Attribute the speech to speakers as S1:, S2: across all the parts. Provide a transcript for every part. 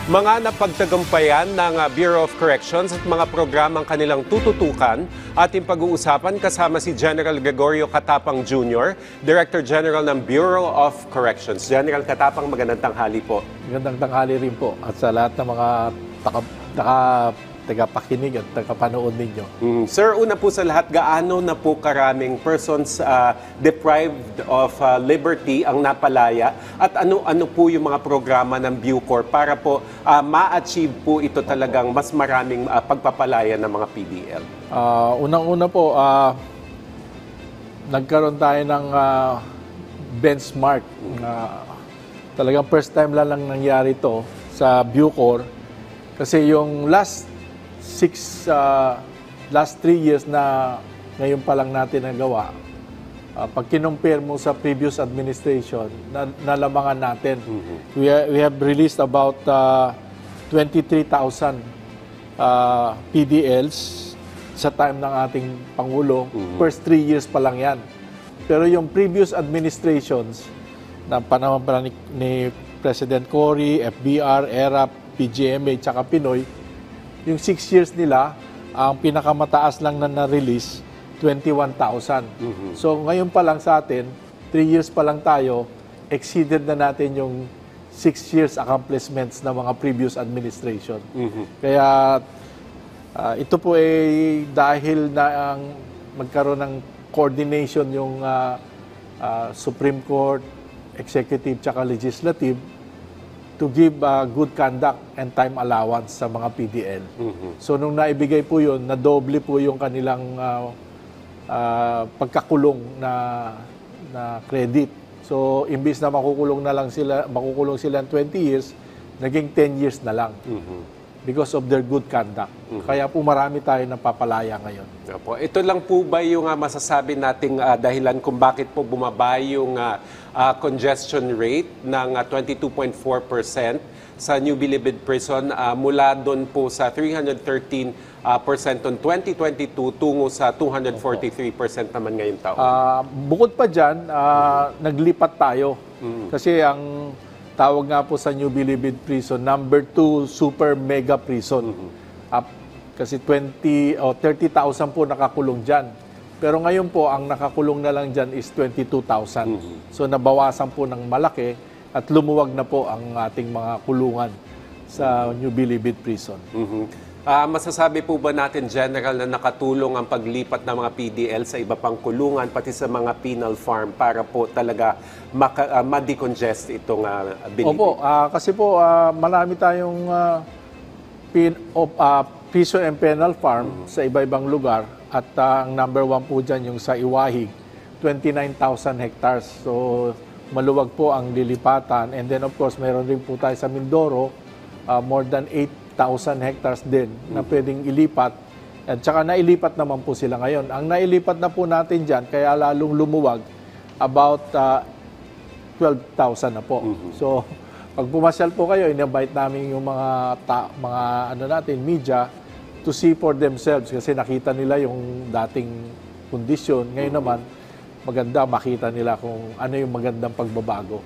S1: Mga napagtagumpayan ng Bureau of Corrections at mga programang kanilang tututukan ating pag-uusapan kasama si General Gregorio Catapang Jr., Director General ng Bureau of Corrections. General Catapang, magandang tanghali po.
S2: Magandang tanghali rin po at sa lahat ng mga tagapakinig at tagapanood ninyo.
S1: Sir, una po sa lahat, gaano na po karaming persons deprived of liberty ang napalaya at ano po yung mga programa ng Bucor para po ma-achieve po ito talagang mas maraming pagpapalaya ng mga PDL?
S2: Unang-una po, nagkaroon tayo ng benchmark. Talagang first time lang nangyari ito sa Bucor kasi yung last 3 years na ngayon pa lang natin nagawa, pag kinumpare mo sa previous administration, nalamangan natin. We have released about 23,000 PDLs sa time ng ating Pangulo. First 3 years pa lang yan. Pero yung previous administrations, na panahon pa ni President Cory, FBR, ERAP, PGMA, tsaka Pinoy, yung 6 years nila, ang pinakamataas lang na na-release, 21,000. So ngayon pa lang sa atin, 3 years pa lang tayo, exceeded na natin yung 6 years accomplishments ng mga previous administration. Kaya ito po ay dahil na ang magkaroon ng coordination yung Supreme Court, Executive, tsaka Legislative, to give good conduct and time allowance sa mga PDL. So nung naibigay po yun, nadoble po yung kanilang pagkakulong na credit. So imbis na makukulong sila ng 20 years, naging 10 years na lang. Because of their good conduct. Kaya po marami tayo napapalaya ngayon.
S1: Opo. Ito lang po ba yung masasabi nating dahilan kung bakit po bumaba yung congestion rate ng 22.4% sa New Bilibid Prison mula doon po sa 313% noong 2022 tungo sa 243% naman ngayong taon?
S2: Bukod pa dyan, naglipat tayo. Kasi ang tawag nga po sa New Bilibid Prison, number 2 super mega prison. Kasi 30,000 po nakakulong dyan. Pero ngayon po, ang nakakulong na lang dyan is 22,000. So nabawasan po ng malaki at lumuwag na po ang ating mga kulungan sa New Bilibid Prison.
S1: Masasabi po ba natin, General, na nakatulong ang paglipat ng mga PDL sa iba pang kulungan, pati sa mga penal farm, para po talaga ma-decongest itong Bilibid?
S2: Opo, kasi po marami tayong prison and penal farm sa iba-ibang lugar at ang number 1 po dyan yung sa Iwahig, 29,000 hectares. So maluwag po ang lilipatan. And then of course, meron rin po tayo sa Mindoro, more than 8,000 hectares din na pwedeng ilipat. At saka nailipat naman po sila ngayon. Ang nailipat na po natin dyan, kaya lalong lumuwag, about 12,000 na po. So, pag pumasyal po kayo, in-invite namin yung mga media to see for themselves kasi nakita nila yung dating kondisyon. Ngayon naman, maganda makita nila kung ano yung magandang pagbabago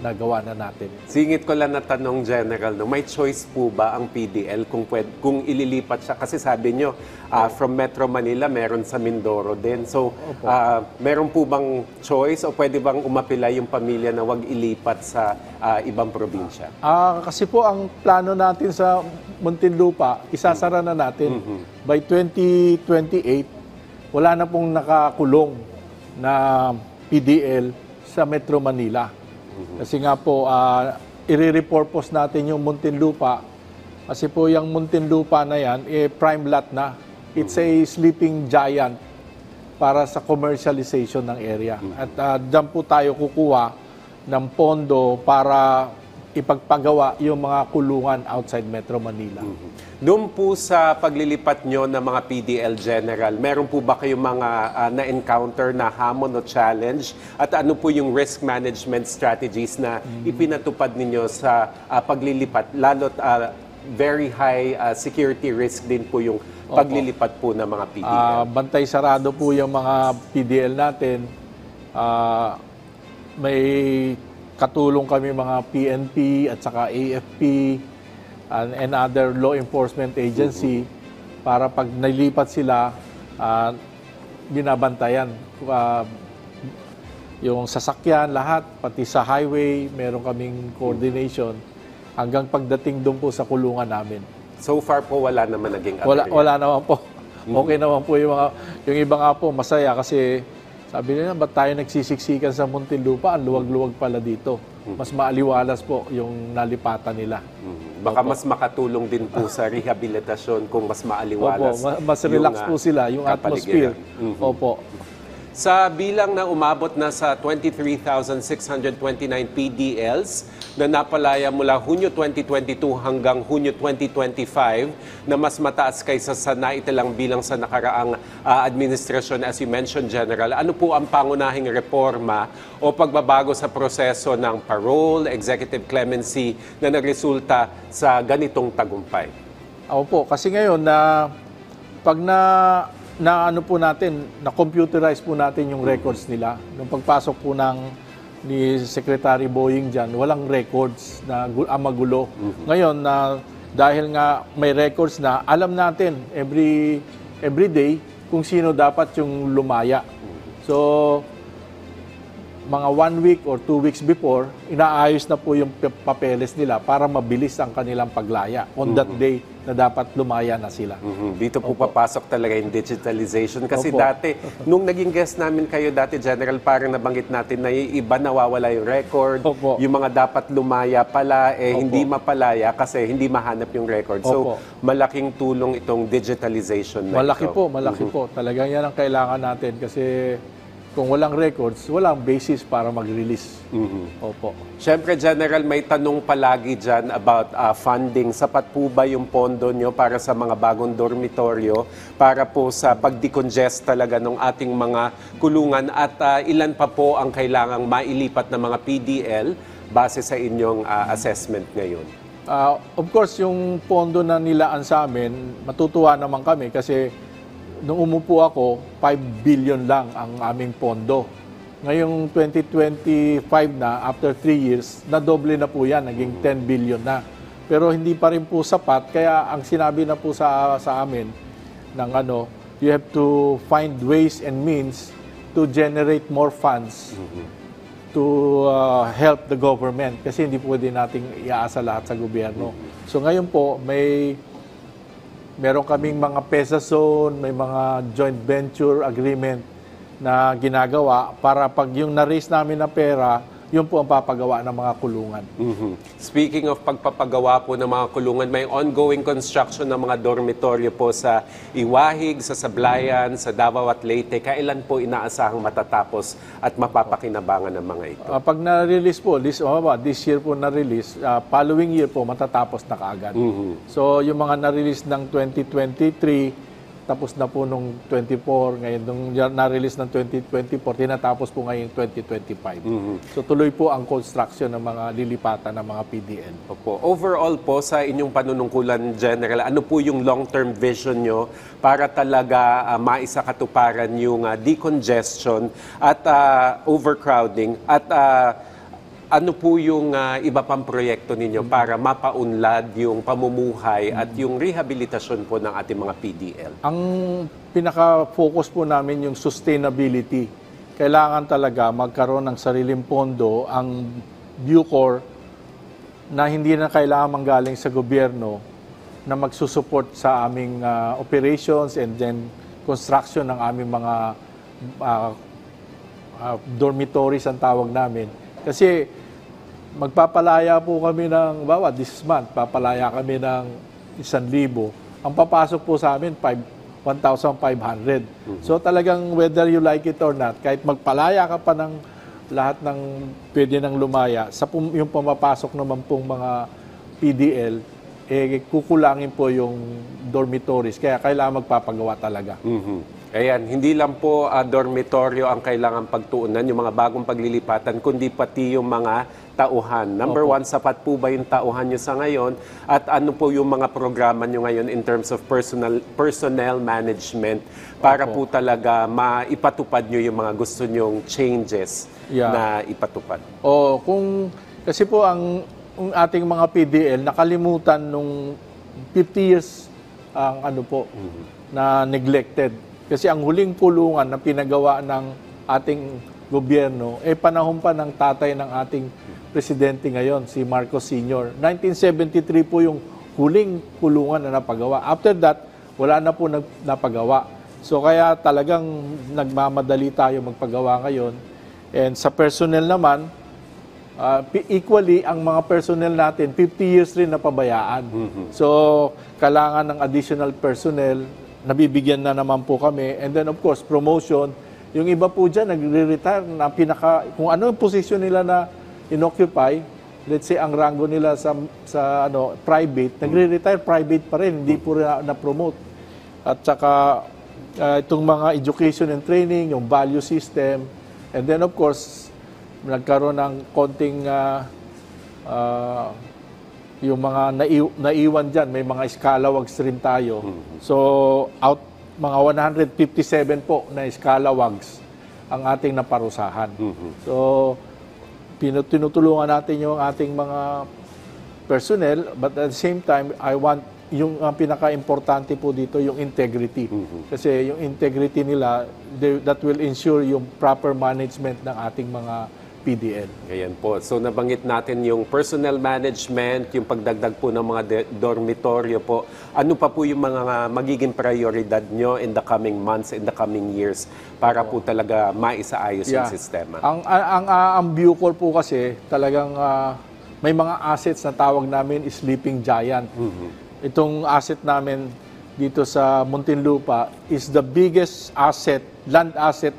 S2: na gawa na natin.
S1: Singit ko lang na tanong, General, no? May choice po ba ang PDL kung ililipat siya? Kasi sabi nyo, from Metro Manila, meron sa Mindoro din. So, meron po bang choice o pwede bang umapila yung pamilya na wag ilipat sa ibang probinsya?
S2: Kasi po ang plano natin sa Muntinlupa, isasara na natin. By 2028, wala na pong nakakulong na PDL sa Metro Manila. Kasi nga po, i-repurpose natin yung Muntinlupa kasi po yung Muntinlupa na yan, prime lot na. It's a sleeping giant para sa commercialization ng area. At dyan po tayo kukuha ng pondo para ipagpagawa yung mga kulungan outside Metro Manila.
S1: Doon po sa paglilipat nyo ng mga PDL, General, meron po ba kayong mga na-encounter na hamon o challenge? At ano po yung risk management strategies na ipinatupad ninyo sa paglilipat? Lalo't very high security risk din po yung paglilipat po ng mga PDL.
S2: Bantay sarado po yung mga PDL natin. May katulong kami mga PNP at saka AFP. and other law enforcement agency para pag nalipat sila, binabantayan. Yung sasakyan, lahat, pati sa highway, meron kaming coordination hanggang pagdating doon po sa kulungan namin.
S1: So far po, wala naman naging
S2: Wala,
S1: aberya.
S2: wala naman po. Okay naman po yung iba nga po, masaya kasi sabi nila, ba't tayo nagsisiksikan sa Muntinlupa? Ang luwag-luwag pala dito. Mas maaliwalas po yung nalipatan nila.
S1: Baka mas makatulong din po sa rehabilitasyon kung mas maaliwalas.
S2: Opo, mas relax
S1: yung,
S2: po sila, yung atmosphere.
S1: kapaligiran.
S2: Opo.
S1: Sa bilang na umabot na sa 23,629 PDLs na napalaya mula Hunyo 2022 hanggang Hunyo 2025 na mas mataas kaysa sa naitalang bilang sa nakaraang administrasyon, as you mentioned, General, ano po ang pangunahing reforma o pagbabago sa proseso ng parole, executive clemency na nagresulta sa ganitong tagumpay?
S2: Opo, kasi ngayon pag na ano po natin, na-computerize po natin yung records nila. Nung pagpasok po ni Secretary Boying dyan, walang records na magulo. Ngayon, dahil nga may records na, alam natin every day kung sino dapat yung lumaya. So, mga 1 week or 2 weeks before, inaayos na po yung papeles nila para mabilis ang kanilang paglaya on that day na dapat lumaya na sila.
S1: Dito po papasok talaga yung digitalization. Kasi
S2: Opo.
S1: dati, nung naging guest namin kayo dati, General, parang nabanggit natin na yung iba nawawala yung record.
S2: Opo.
S1: Yung mga dapat lumaya pala,
S2: Opo.
S1: hindi mapalaya kasi hindi mahanap yung record. So,
S2: Opo.
S1: malaking tulong itong digitalization na
S2: Malaki
S1: ito.
S2: po, malaki po. Talagang yan ang kailangan natin kasi kung walang records, walang basis para mag-release. Opo.
S1: Siyempre, General, may tanong palagi dyan about funding. Sapat po ba yung pondo nyo para sa mga bagong dormitoryo, para po sa pag-decongest talaga ng ating mga kulungan at ilan pa po ang kailangang mailipat ng mga PDL base sa inyong assessment ngayon?
S2: Of course, yung pondo na nilaan sa amin, matutuwa naman kami kasi nung umupo ako, 5 billion lang ang aming pondo. Ngayong 2025 na, after 3 years, nadoble na po yan, naging 10 billion na. Pero hindi pa rin po sapat, kaya ang sinabi na po sa amin ng you have to find ways and means to generate more funds to help the government. Kasi hindi pwede nating iaasa lahat sa gobyerno. So ngayon po, meron kaming mga PESA zone, may mga joint venture agreement na ginagawa para pag yung na-raise namin na pera, yun po ang papagawa ng mga kulungan.
S1: Speaking of pagpapagawa po ng mga kulungan, may ongoing construction ng mga dormitoryo po sa Iwahig, sa Sablayan, sa Davao at Leyte. Kailan po inaasahang matatapos at mapapakinabangan ng mga ito?
S2: Pag na-release po, this year po na-release, following year po matatapos na kaagad. So yung mga na-release ng 2023, tapos na po nung 24, ngayon nung na-release ng 2024, tinatapos po ngayon 2025. So tuloy po ang construction ng mga lilipatan ng mga PDL.
S1: Opo. Overall po sa inyong panunungkulan, General, ano po yung long-term vision nyo para talaga maisakatuparan yung decongestion at overcrowding at ano po yung iba pang proyekto ninyo para mapaunlad yung pamumuhay at yung rehabilitasyon po ng ating mga PDL?
S2: Ang pinaka-focus po namin yung sustainability. Kailangan talaga magkaroon ng sariling pondo ang Bucor na hindi na kailangan manggaling sa gobyerno na magsusupport sa aming operations and then construction ng aming mga dormitories ang tawag namin. Kasi magpapalaya po kami ng, this month, papalaya kami ng 1,000. Ang papasok po sa amin, 1,500. So talagang whether you like it or not, kahit magpalaya ka pa ng lahat ng pwede nang lumaya, yung pumapasok naman pong mga PDL, kukulangin po yung dormitories. Kaya kailangan magpapagawa talaga.
S1: Ayan, hindi lang po dormitoryo ang kailangan pagtuunan, yung mga bagong paglilipatan, kundi pati yung mga tauhan. Number one, sapat po ba yung tauhan nyo sa ngayon? At ano po yung mga programa nyo ngayon in terms of personnel management para po talaga maipatupad nyo yung mga gusto nyong changes na ipatupad?
S2: Kasi po ang ang ating mga PDL nakalimutan nung 50 years ang na neglected. Kasi ang huling pulungan na pinagawa ng ating gobyerno panahon pa ng tatay ng ating presidente ngayon, si Marcos Sr. 1973 po yung huling pulungan na napagawa. After that, wala na po napagawa. So kaya talagang nagmamadali tayo magpagawa ngayon. And sa personnel naman, equally, ang mga personnel natin, 50 years rin napabayaan. So, kailangan ng additional personnel, nabibigyan na naman po kami. And then, of course, promotion. Yung iba po dyan, nagre-retire na kung ano yung position nila na inoccupy, let's say, ang rango nila sa private, nagre-retire private pa rin, hindi po na-promote. At saka, itong mga education and training, yung value system, and then, of course, nagkaroon ng konting yung mga naiwan dyan, may mga scalawags rin tayo. So, mga 157 po na scalawags ang ating naparusahan. So, tinutulungan natin yung ating mga personnel, but at the same time, I want yung pinaka-importante po dito, yung integrity. Kasi yung integrity nila, that will ensure yung proper management ng ating mga PDL.
S1: Ayan po. So nabanggit natin yung personnel management, yung pagdagdag po ng mga dormitoryo po. Ano pa po yung mga magiging prioridad nyo in the coming months, in the coming years para po talaga maisaayos yung sistema?
S2: Ang Bucor po kasi talagang may mga assets na tawag namin sleeping giant. Itong asset namin dito sa Muntinlupa is the biggest asset, land asset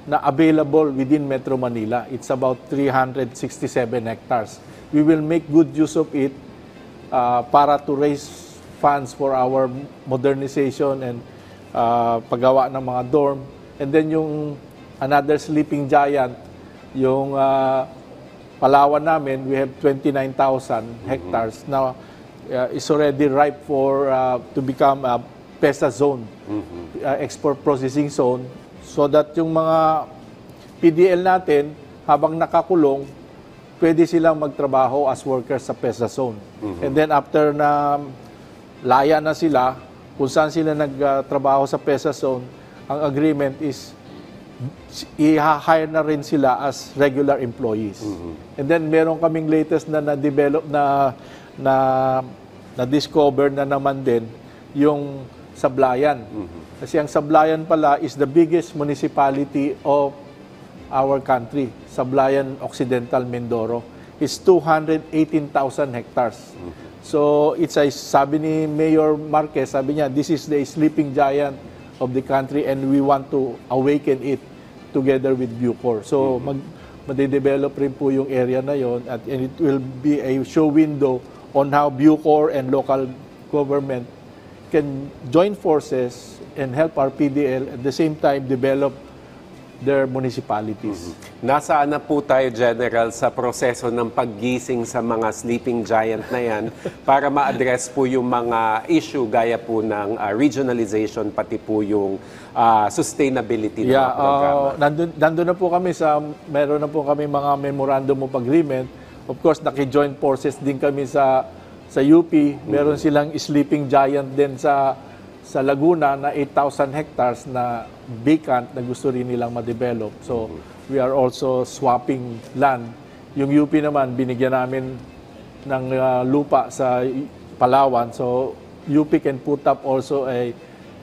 S2: na available within Metro Manila. It's about 367 hectares. We will make good use of it para to raise funds for our modernization and paggawa ng mga dorm. And then yung another sleeping giant, yung Palawan namin, we have 29,000 hectares now. Is already ripe for to become a PESA zone, export processing zone, so that yung mga PDL natin, habang nakakulong, pwede silang magtrabaho as workers sa PESA zone. And then after na laya na sila, kung saan sila nagtrabaho sa PESA zone, ang agreement is i-hire na rin sila as regular employees. And then meron kaming latest na na-develop na discover na naman din yung Sablayan. Kasi ang Sablayan pala is the biggest municipality of our country. Sablayan Occidental Mindoro is 218,000 hectares. So it's sabi ni Mayor Marquez, sabi niya, this is the sleeping giant of the country and we want to awaken it together with Bucor. So made-develop rin po yung area na yon and it will be a show window on how Bucor and local government can join forces and help our PDL at the same time develop their municipalities.
S1: Nasaan na po tayo, General, sa proseso ng paggising sa mga sleeping giant na yan para ma-address po yung mga issue gaya po ng regionalization pati po yung sustainability ng mga programa?
S2: Nandun na po kami meron na po kami mga memorandum of agreement. Of course, naki-join forces din kami sa UP. Meron silang sleeping giant din sa Laguna na 8,000 hectares na vacant na gusto rin nilang ma-develop. So, we are also swapping land. Yung UP naman, binigyan namin ng lupa sa Palawan. So, UP can put up also a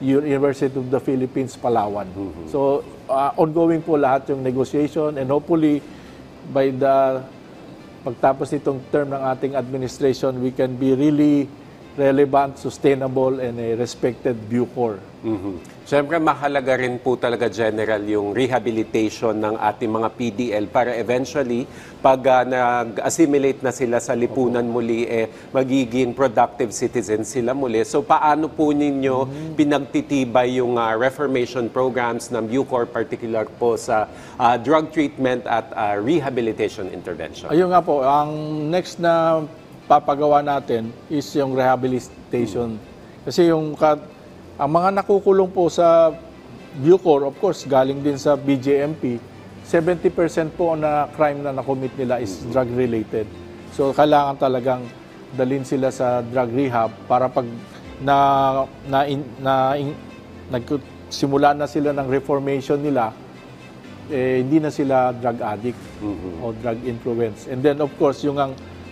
S2: University of the Philippines, Palawan. So, ongoing po lahat yung negotiation and hopefully by the pagtapos nitong term ng ating administration, we can be really relevant, sustainable, and a respected Bucor.
S1: Siyempre, mahalaga rin po talaga, General, yung rehabilitation ng ating mga PDL para eventually, pag nag-assimilate na sila sa lipunan muli, magiging productive citizens sila muli. So, paano po ninyo pinagtitibay yung reformation programs ng Bucor, particular po sa drug treatment at rehabilitation intervention?
S2: Ayun nga po, ang next na papagawa natin is yung rehabilitation. Kasi ang mga nakukulong po sa Bucor, of course, galing din sa BJMP, 70% po na crime na nakomit nila is drug-related. So kailangan talagang dalhin sila sa drug rehab para pag nagsimula na sila ng reformation nila, hindi na sila drug addict o drug influence. And then of course,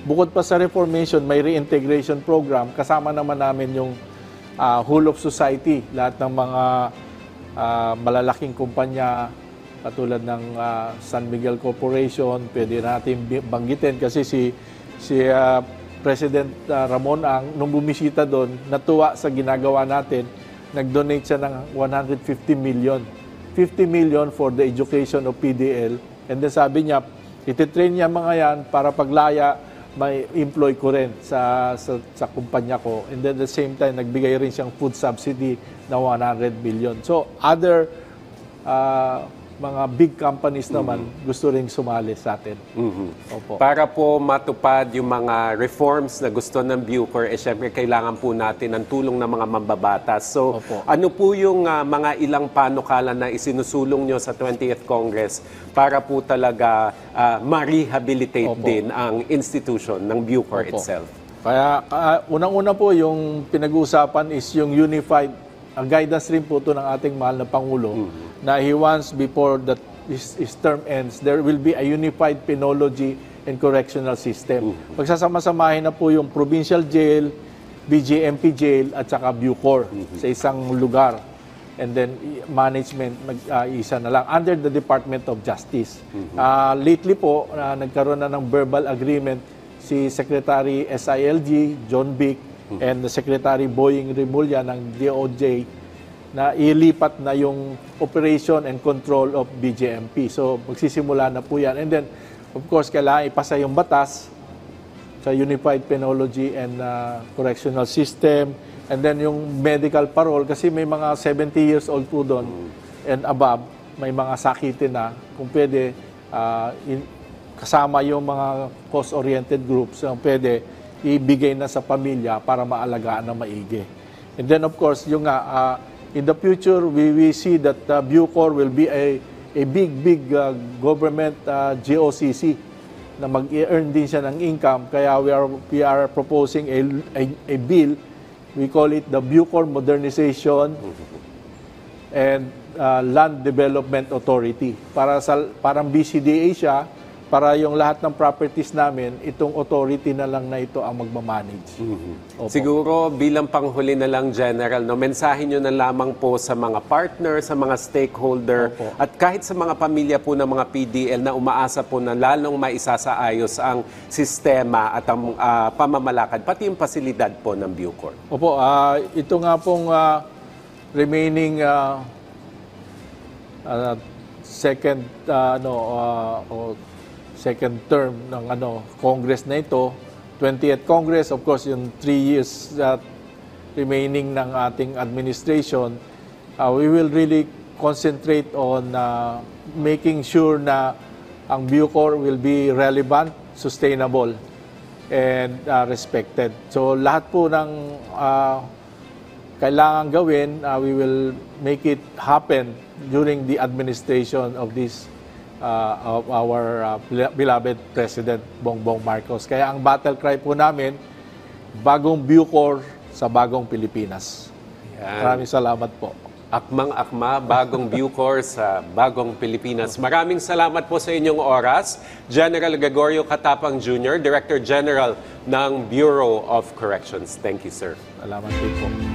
S2: bukod pa sa reformation, may reintegration program. Kasama naman namin yung whole of society, lahat ng mga malalaking kumpanya katulad ng San Miguel Corporation, pwede natin banggitin kasi si President Ramon Ang, nung bumisita doon, natuwa sa ginagawa natin, nag-donate siya ng 150 million. 50 million for the education of PDL. And then sabi niya, ititrain niya mga yan para paglaya, may employ ko rin sa kumpanya ko. And then at the same time, nagbigay rin siyang food subsidy na 100 million. So other mga big companies naman gusto rin sumali sa atin. Opo.
S1: Para po matupad yung mga reforms na gusto ng Bucor, syempre kailangan po natin ng tulong ng mga mambabatas. So
S2: Opo.
S1: ano po yung mga ilang panukala na isinusulong nyo sa 20th Congress para po talaga ma-rehabilitate
S2: Opo.
S1: din ang institution ng Bucor
S2: Opo.
S1: itself?
S2: Kaya unang-una po yung pinag-uusapan is yung unified, ang guidance rin po ito ng ating mahal na Pangulo, na he wants before his term ends, there will be a unified penology and correctional system. Pagsasama-samahin na po yung provincial jail, BJMP jail, at saka Bucor sa isang lugar. And then management, isa na lang, under the Department of Justice. Lately po, nagkaroon na ng verbal agreement si Secretary SILG, John Vic, and the Secretary Boying Rimulya ng DOJ na ilipat na yung operation and control of BJMP. So, magsisimula na po yan. And then, of course, kailangan ipasa yung batas sa Unified Penology and Correctional System. And then, yung medical parole, kasi may mga 70 years old po doon and above, may mga sakitin na, kung pwede, kasama yung mga cause-oriented groups, pwede ibigay na sa pamilya para maalagaan na maigi. And then, of course, yung in the future, we see that Bucor will be a big government GOCC na mag-earn din siya ng income. Kaya we are proposing a bill. We call it the Bucor Modernization and Land Development Authority. Parang BCDA siya, para yung lahat ng properties namin, itong authority na lang na ito ang magmamanage. Opo.
S1: Siguro bilang panghuli na lang, General, mensahe nyo na lamang po sa mga partner, sa mga stakeholder,
S2: Opo.
S1: at kahit sa mga pamilya po ng mga PDL na umaasa po na lalong maisasaayos ang sistema at ang pamamalakad, pati yung pasilidad po ng Bucor.
S2: Opo, ito nga pong remaining second term ng Congress na ito, 20th Congress, of course, yung 3 years remaining ng ating administration, we will really concentrate on making sure na ang Bucor will be relevant, sustainable, and respected. So lahat po ng kailangan gawin, we will make it happen during the administration of this of our beloved President Bongbong Marcos. Kaya ang battle cry po namin, bagong Bucor sa bagong Pilipinas.
S1: Yan.
S2: Maraming salamat po.
S1: Akmang-akma, bagong Bucor sa bagong Pilipinas. Maraming salamat po sa inyong oras. General Gregorio Katapang Jr., Director General ng Bureau of Corrections. Thank you, sir.
S2: Salamat din po.